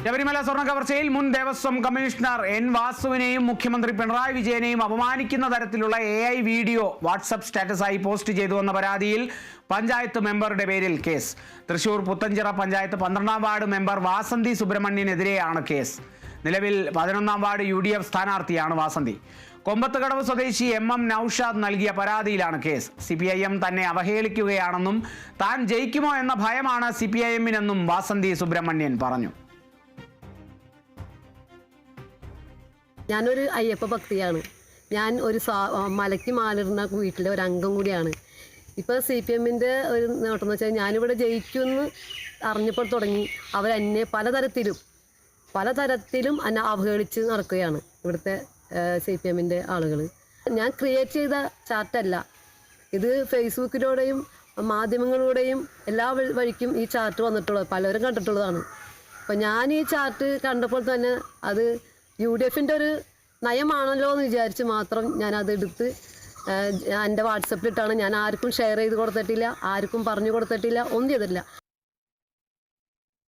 ശബരിമല സ്വർണ്ണ കവർച്ചയിൽ മുൻ Devaswom commissioner N വാസുവിനെയും മുഖ്യമന്ത്രി പിണറായി വിജയനെയും അപമാനിക്കുന്ന തരത്തിലുള്ള AI വീഡിയോ വാട്സപ്പ് സ്റ്റാറ്റസായി പോസ്റ്റ് ചെയ്തുവെന്ന പരാതിയിൽ പഞ്ചായത്ത് മെമ്പറുടെ പേരിൽ കേസ്. തൃശൂർ പുത്തഞ്ചിറ പഞ്ചായത്ത് 12ാം വാർഡ് മെമ്പർ വാസന്തി സുബ്രഹ്മണ്യനെതിരെയാണ് കേസ്. നിലവിൽ 11ാം വാർഡ് UDF സ്ഥാനാർത്ഥിയാണ് വാസന്തി. കൊമ്പത്തുകടവ് സ്വദേശി MM നൌഷാദ് നൽകിയ പരാതിയിലാണ് കേസ്. CPIM തന്നെ അവഹേളിക്കുകയാണെന്നും താൻ ജയിക്കുമോ എന്ന ഭയമാണ് CPIM-നെന്നും വാസന്തി സുബ്രഹ്മണ്യൻ പറഞ്ഞു. ഞാനൊരു അയ്യപ്പ ഭക്തിയാണ്. ഞാൻ ഒരു മലയ്ക്ക് മാലിടുന്ന വീട്ടിലെ ഒരു അംഗം കൂടിയാണ്. ഇപ്പോൾ CPM-ൻ്റെ ഒരു നേട്ടമെന്ന് വെച്ചാൽ ഞാനിവിടെ ജയിക്കുമെന്ന് അറിഞ്ഞപ്പോൾ തുടങ്ങി അവരെന്നെ പലതരത്തിലും എന്നെ അവഹേളിച്ച് നടക്കുകയാണ് ഇവിടുത്തെ CPM-ൻ്റെ ആളുകൾ. ഞാൻ ക്രിയേറ്റ് ചെയ്ത ചാർട്ടല്ല ഇത്. ഫേസ്ബുക്കിലൂടെയും മാധ്യമങ്ങളിലൂടെയും എല്ലാ വഴിക്കും ഈ ചാർട്ട് വന്നിട്ടുള്ളത്, പലരും കണ്ടിട്ടുള്ളതാണ്. അപ്പോൾ ഞാൻ ഈ ചാർട്ട് കണ്ടപ്പോൾ തന്നെ അത് UDF-ൻ്റെ ഒരു നയമാണല്ലോ എന്ന് വിചാരിച്ച് മാത്രം ഞാനത് എടുത്ത് എൻ്റെ വാട്സപ്പിലിട്ടാണ്. ഞാൻ ആർക്കും ഷെയർ ചെയ്ത് കൊടുത്തിട്ടില്ല, ആർക്കും പറഞ്ഞു കൊടുത്തിട്ടില്ല, ഒന്നും ചെയ്തിട്ടില്ല.